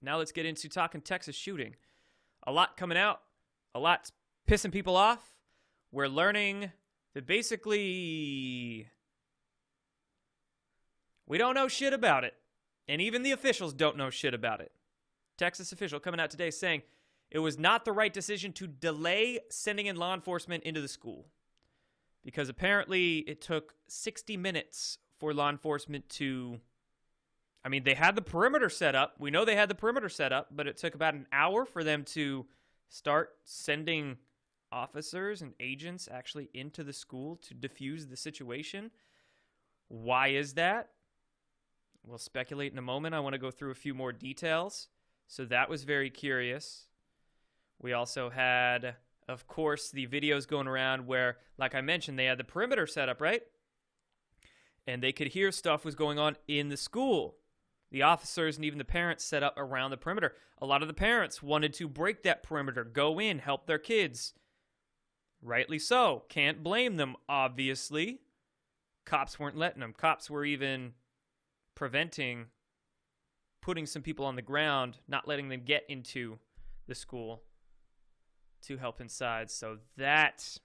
Now let's get into talking Texas shooting. A lot coming out. A lot pissing people off. We're learning that basically we don't know shit about it. And even the officials don't know shit about it. Texas official coming out today saying it was not the right decision to delay sending in law enforcement into the school. Because apparently it took 60 minutes for law enforcement to... I mean, they had the perimeter set up. We know they had the perimeter set up, but it took about an hour for them to start sending officers and agents actually into the school to defuse the situation. Why is that? We'll speculate in a moment. I want to go through a few more details. So that was very curious. We also had, of course, the videos going around where, like I mentioned, they had the perimeter set up, right? And they could hear stuff was going on in the school. The officers and even the parents set up around the perimeter. A lot of the parents wanted to break that perimeter, go in, help their kids. Rightly so. Can't blame them, obviously. Cops weren't letting them. Cops were even preventing putting some people on the ground, not letting them get into the school to help inside. So that's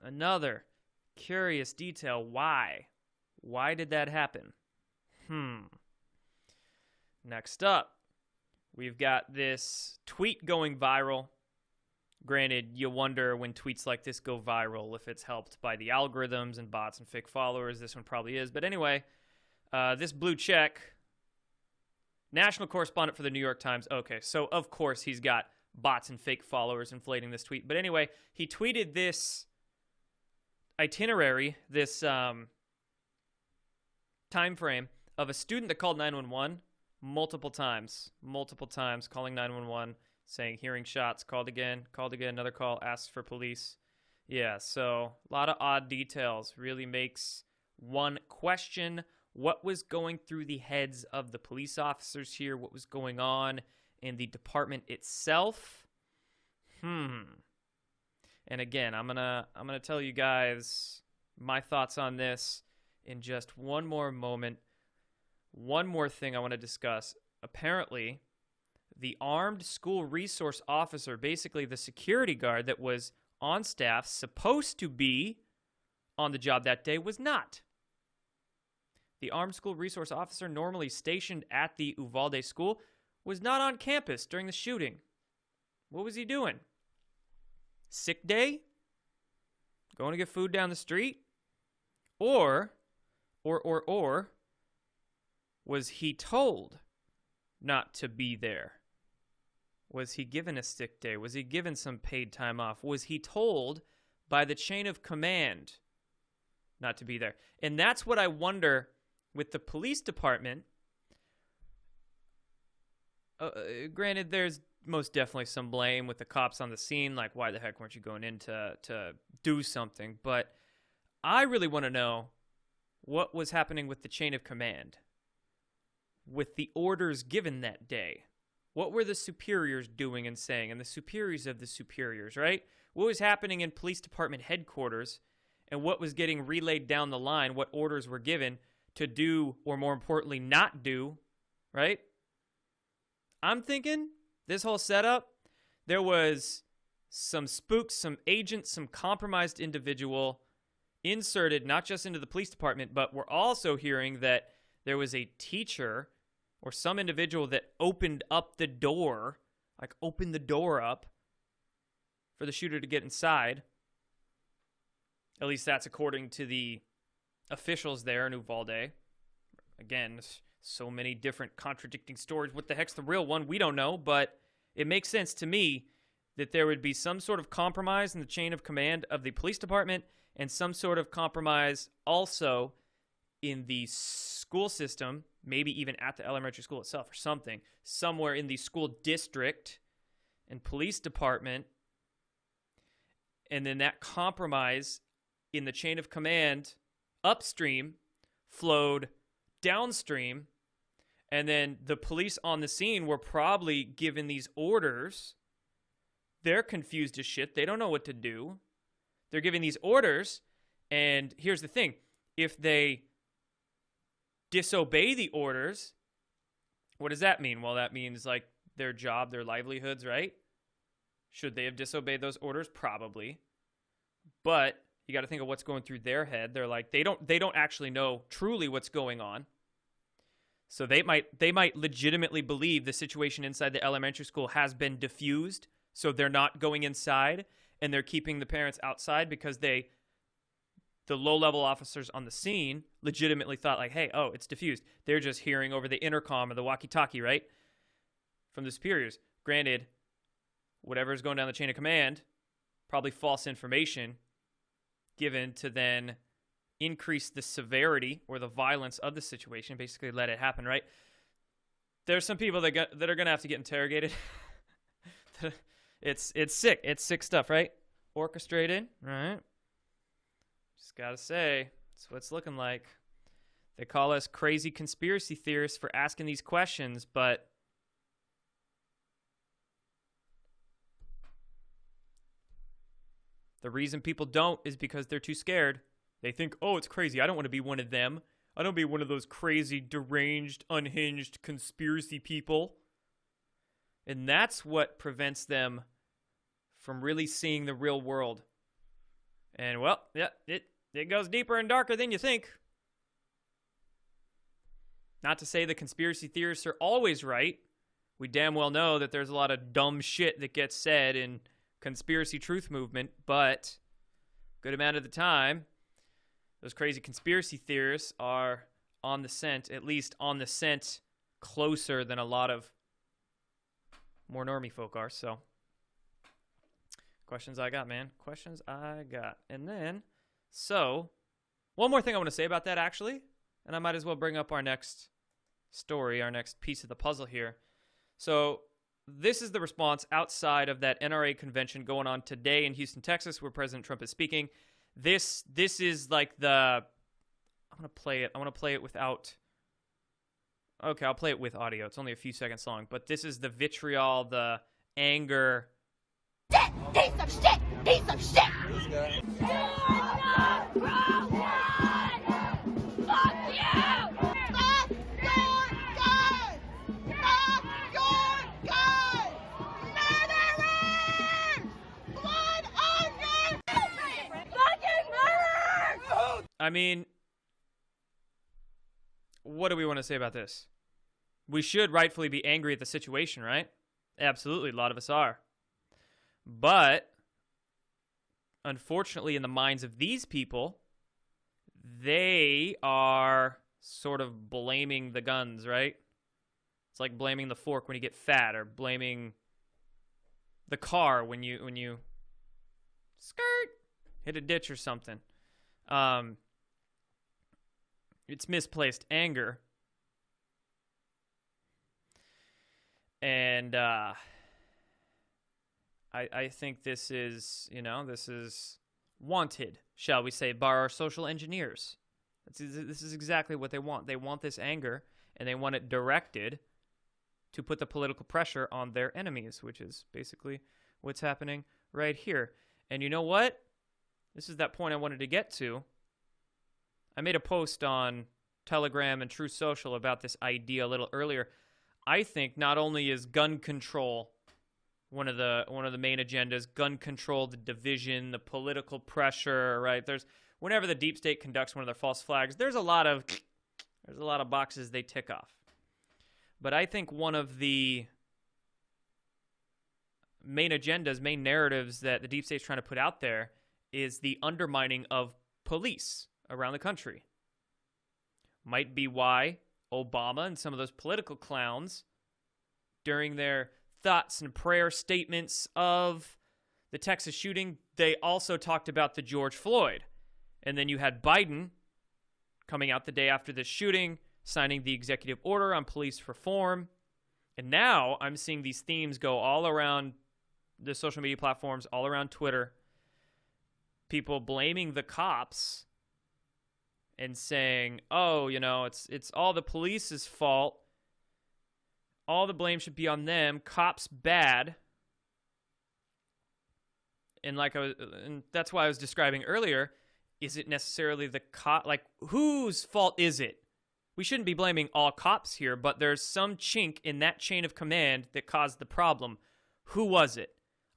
another curious detail. Why? Why did that happen? Next up, we've got this tweet going viral. Granted, you wonder when tweets like this go viral if it's helped by the algorithms and bots and fake followers. This one probably is. But anyway, this blue check, national correspondent for the New York Times. Okay, so of course he's got bots and fake followers inflating this tweet. But anyway, he tweeted this itinerary, this time frame of a student that called 911 multiple times, calling 911, saying hearing shots, called again, another call, asked for police. Yeah, so a lot of odd details. Really makes one question what was going through the heads of the police officers here, what was going on in the department itself. And again, I'm gonna tell you guys my thoughts on this in just one more moment. One more thing I want to discuss. Apparently, the armed school resource officer, basically the security guard that was on staff, supposed to be on the job that day, was not. The armed school resource officer normally stationed at the Uvalde school was not on campus during the shooting. What was he doing? Sick day? Going to get food down the street? Or was he told not to be there? Was he given a sick day? Was he given some paid time off? Was he told by the chain of command not to be there? And that's what I wonder with the police department. Granted, there's most definitely some blame with the cops on the scene. Like, why the heck weren't you going in to do something? But I really want to know what was happening with the chain of command, with the orders given that day. What were the superiors doing and saying, and the superiors of the superiors, right? What was happening in police department headquarters, and what was getting relayed down the line, what orders were given to do, or more importantly, not do, right? I'm thinking this whole setup, there was some spooks, some agents, some compromised individual inserted not just into the police department, but we're also hearing that there was a teacher or some individual that opened up the door, like opened the door up for the shooter to get inside. At least that's according to the officials there in Uvalde. Again, so many different contradicting stories. What the heck's the real one? We don't know, but it makes sense to me that there would be some sort of compromise in the chain of command of the police department and some sort of compromise also in the school system, maybe even at the elementary school itself or something, somewhere in the school district and police department. And then that compromise in the chain of command upstream flowed downstream. And then the police on the scene were probably given these orders. They're confused as shit. They don't know what to do. They're giving these orders. And here's the thing. If they disobey the orders, what does that mean? Well, that means like their job, their livelihoods, right? Should they have disobeyed those orders? Probably. But you got to think of what's going through their head. They're like, they don't actually know truly what's going on. So they might legitimately believe the situation inside the elementary school has been diffused. So they're not going inside and they're keeping the parents outside because the low-level officers on the scene legitimately thought like, hey, oh, it's diffused. They're just hearing over the intercom or the walkie-talkie, right? From the superiors. Granted, whatever's going down the chain of command, probably false information given to then increase the severity or the violence of the situation, basically let it happen, right? There's some people that are going to have to get interrogated. It's sick. It's sick stuff, right? Orchestrated, right? Just got to say, that's what it's looking like. They call us crazy conspiracy theorists for asking these questions, but the reason people don't is because they're too scared. They think, oh, it's crazy. I don't want to be one of them. I don't want to be one of those crazy, deranged, unhinged conspiracy people. And that's what prevents them from really seeing the real world. And, well, yeah, it goes deeper and darker than you think. Not to say the conspiracy theorists are always right. We damn well know that there's a lot of dumb shit that gets said in conspiracy truth movement, but a good amount of the time, those crazy conspiracy theorists are on the scent, at least on the scent closer than a lot of more normie folk are. So, questions I got, man. Questions I got. And then, so, one more thing I want to say about that, actually, and I might as well bring up our next story, our next piece of the puzzle here. So, this is the response outside of that NRA convention going on today in Houston, Texas, where President Trump is speaking. This is like the... I'm going to play it. I want to play it without... Okay, I'll play it with audio. It's only a few seconds long. But this is the vitriol, the anger... Shit! Piece of shit! Piece of shit! You're not broken! Fuck you! Stop your gun! Stop your gun! Murderers! Blood on your fucking murderers! I mean, what do we want to say about this? We should rightfully be angry at the situation, right? Absolutely, a lot of us are. But, unfortunately, in the minds of these people, they are sort of blaming the guns, right? It's like blaming the fork when you get fat, or blaming the car when you skirt, hit a ditch or something. It's misplaced anger. And I think this is, this is wanted, shall we say, by our social engineers. This is exactly what they want. They want this anger, and they want it directed to put the political pressure on their enemies, which is basically what's happening right here. And you know what? This is that point I wanted to get to. I made a post on Telegram and True Social about this idea a little earlier. I think not only is gun control one of the main agendas, gun control, the division, the political pressure, right? Whenever the deep state conducts one of their false flags, there's a lot of boxes they tick off. But I think one of the main agendas, main narratives that the deep state's trying to put out there is the undermining of police around the country. Might be why Obama and some of those political clowns, during their thoughts and prayer statements of the Texas shooting, they also talked about the George Floyd. And then you had Biden coming out the day after the shooting, signing the executive order on police reform. And now I'm seeing these themes go all around the social media platforms, all around Twitter. People blaming the cops and saying, oh, it's all the police's fault. All the blame should be on them. Cops bad. And and that's why I was describing earlier, is it necessarily the cop? Like, whose fault is it we shouldn't be blaming all cops here, but there's some chink in that chain of command that caused the problem. Who was it?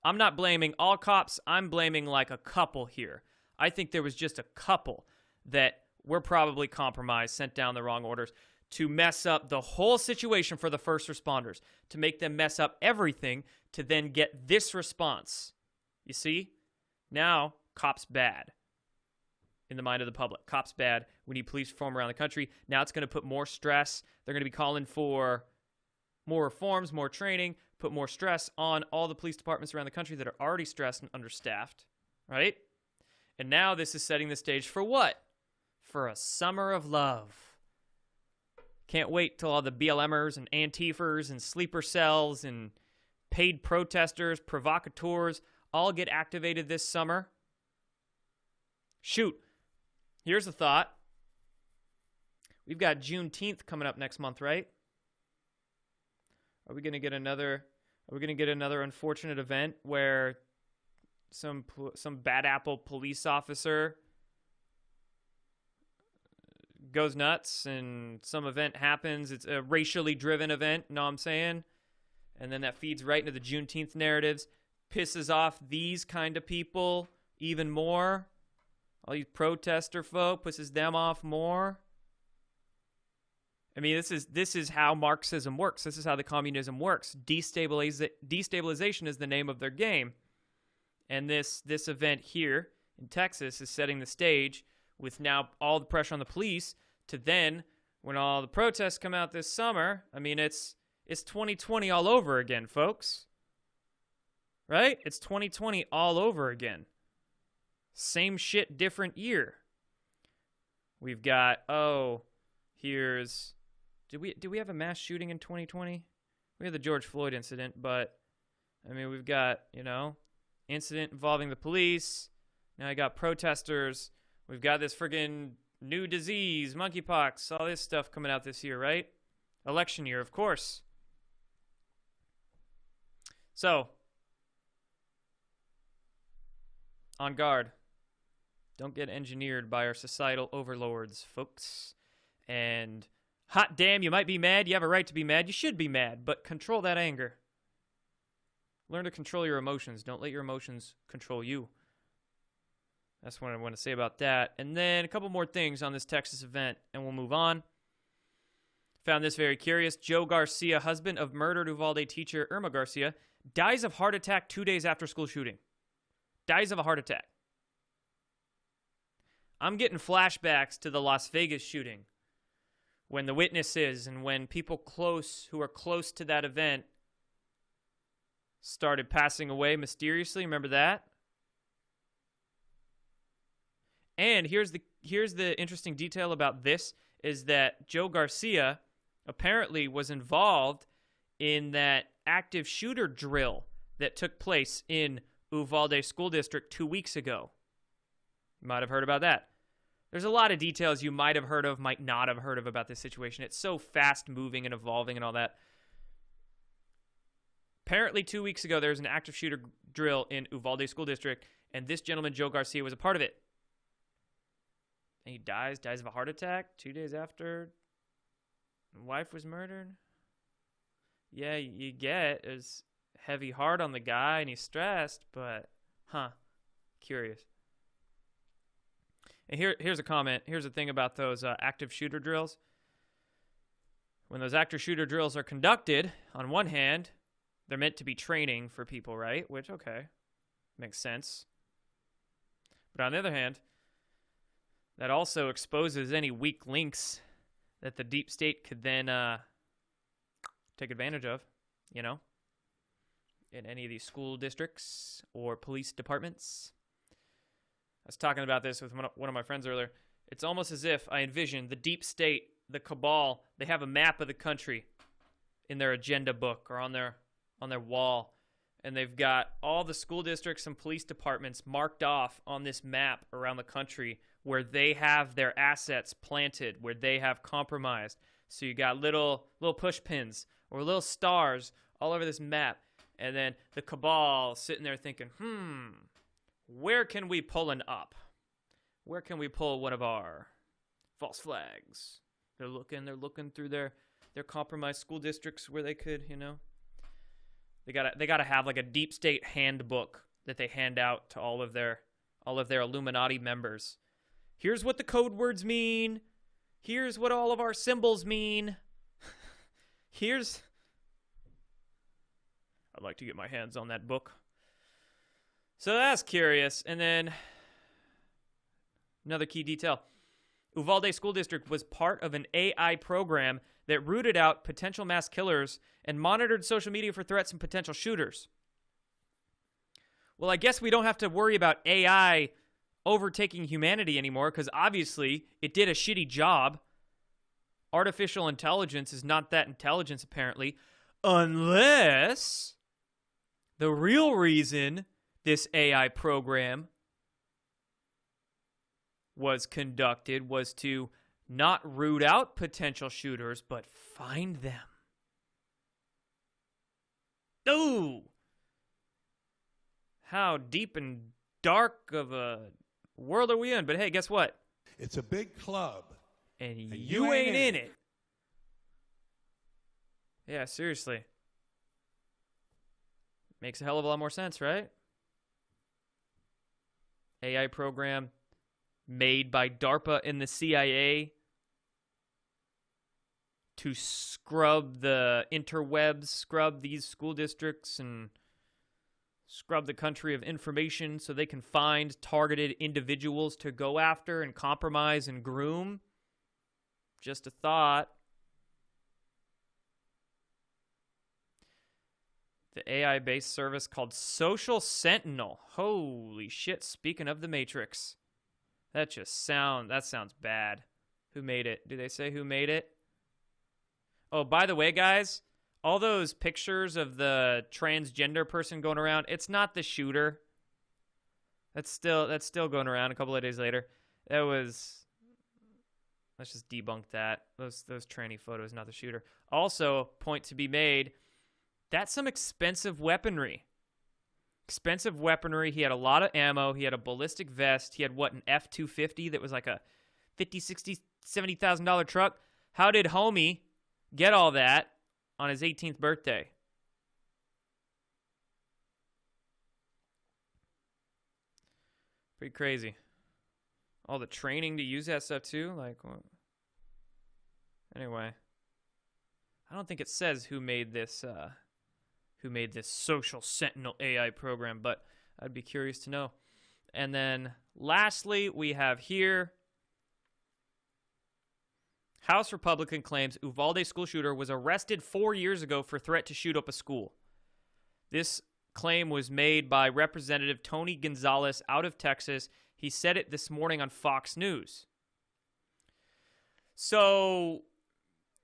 I'm not blaming all cops. I'm blaming like a couple here. I think there was just a couple that were probably compromised, sent down the wrong orders to mess up the whole situation for the first responders, to make them mess up everything to then get this response. You see? Now, cops bad in the mind of the public. Cops bad. We need police reform around the country. Now it's going to put more stress. They're going to be calling for more reforms, more training, put more stress on all the police departments around the country that are already stressed and understaffed, right? And now this is setting the stage for what? For a summer of love. Can't wait till all the BLMers and Antifers and sleeper cells and paid protesters, provocateurs all get activated this summer. Shoot. Here's a thought. We've got Juneteenth coming up next month, right? Are we going to get another unfortunate event where some bad apple police officer goes nuts and some event happens? It's a racially driven event, you know what I'm saying? And then that feeds right into the Juneteenth narratives, pisses off these kind of people even more. All these protester folk, pisses them off more. I mean, this is how Marxism works. This is how the communism works. Destabilization is the name of their game. And this event here in Texas is setting the stage with now all the pressure on the police to then, when all the protests come out this summer, I mean, it's 2020 all over again, folks. Right? It's 2020 all over again. Same shit, different year. We've got, here's... Did we have a mass shooting in 2020? We had the George Floyd incident, but, I mean, we've got, incident involving the police. Now I got protesters. We've got this friggin' new disease, monkeypox, all this stuff coming out this year, right? Election year, of course. So, on guard. Don't get engineered by our societal overlords, folks. And hot damn, you might be mad. You have a right to be mad. You should be mad, but control that anger. Learn to control your emotions. Don't let your emotions control you. That's what I want to say about that. And then a couple more things on this Texas event, and we'll move on. Found this very curious. Joe Garcia, husband of murdered Uvalde teacher Irma Garcia, dies of heart attack 2 days after school shooting. Dies of a heart attack. I'm getting flashbacks to the Las Vegas shooting, when the witnesses and when people who are close to that event started passing away mysteriously. Remember that? And here's the interesting detail about this is that Joe Garcia apparently was involved in that active shooter drill that took place in Uvalde School District 2 weeks ago. You might have heard about that. There's a lot of details you might have heard of, might not have heard of about this situation. It's so fast-moving and evolving and all that. Apparently 2 weeks ago, there was an active shooter drill in Uvalde School District, and this gentleman, Joe Garcia, was a part of it. And he dies of a heart attack 2 days after his wife was murdered. Yeah, you get is heavy heart on the guy, and he's stressed, but, curious. And here's a comment. Here's the thing about those active shooter drills. When those active shooter drills are conducted, on one hand, they're meant to be training for people, right? Which, okay, makes sense. But on the other hand, that also exposes any weak links that the deep state could then take advantage of, in any of these school districts or police departments. I was talking about this with one of my friends earlier. It's almost as if I envision the deep state, the cabal, they have a map of the country in their agenda book or on their wall, and they've got all the school districts and police departments marked off on this map around the country where they have their assets planted, where they have compromised. So you got little push pins or little stars all over this map, and then the cabal sitting there thinking, where can we pull an up? Where can we pull one of our false flags? They're looking through their compromised school districts where they could, they gotta have like a deep state handbook that they hand out to all of their Illuminati members. Here's what the code words mean. Here's what all of our symbols mean. I'd like to get my hands on that book. So that's curious. And then another key detail. Uvalde School District was part of an AI program that rooted out potential mass killers and monitored social media for threats and potential shooters. Well, I guess we don't have to worry about AI overtaking humanity anymore because obviously it did a shitty job. Artificial intelligence is not that intelligence, apparently, unless the real reason this AI program was conducted was to not root out potential shooters, but find them. Ooh! How deep and dark of a world are we in? But hey, guess what? It's a big club. And you ain't in it. Yeah, seriously. Makes a hell of a lot more sense, right? AI program made by DARPA and the CIA to scrub the interwebs, scrub these school districts, and scrub the country of information so they can find targeted individuals to go after and compromise and groom. Just a thought. The AI-based service called Social Sentinel. Holy shit, speaking of the Matrix. That sounds bad. Who made it? Do they say who made it? Oh, by the way, guys, all those pictures of the transgender person going around, it's not the shooter. That's still going around a couple of days later. Let's just debunk that. Those tranny photos, not the shooter. Also, point to be made, that's some expensive weaponry. Expensive weaponry. He had a lot of ammo. He had a ballistic vest. He had, an F-250 that was like a $50,000, $60,000, $70,000 truck. How did homie get all that on his 18th birthday? Pretty crazy. All the training to use that stuff too. Like, what? Anyway, I don't think it says who made this Social Sentinel AI program, but I'd be curious to know. And then lastly, we have here, House Republican claims Uvalde school shooter was arrested 4 years ago for threat to shoot up a school. This claim was made by Representative Tony Gonzalez out of Texas. He said it this morning on Fox News. So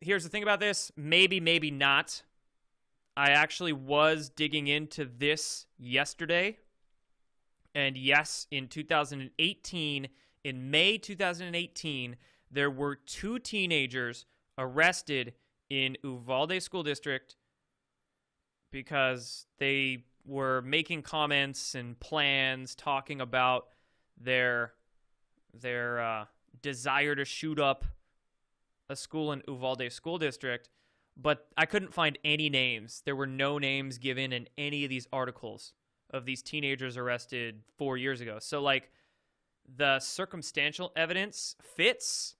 here's the thing about this. Maybe, maybe not. I actually was digging into this yesterday. And yes, in 2018, in May 2018, there were 2 teenagers arrested in Uvalde School District because they were making comments and plans talking about their desire to shoot up a school in Uvalde School District. But I couldn't find any names. There were no names given in any of these articles of these teenagers arrested 4 years ago. So, like, the circumstantial evidence fits.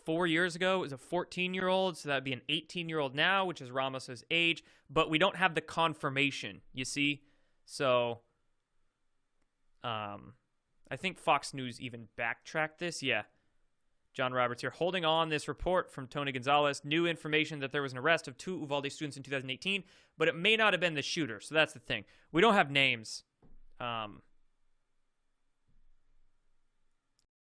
4 years ago, it was a 14-year-old, so that would be an 18-year-old now, which is Ramos's age. But we don't have the confirmation, you see? So, I think Fox News even backtracked this. Yeah. John Roberts here. Holding on this report from Tony Gonzalez. New information that there was an arrest of 2 Uvalde students in 2018, but it may not have been the shooter. So that's the thing. We don't have names. And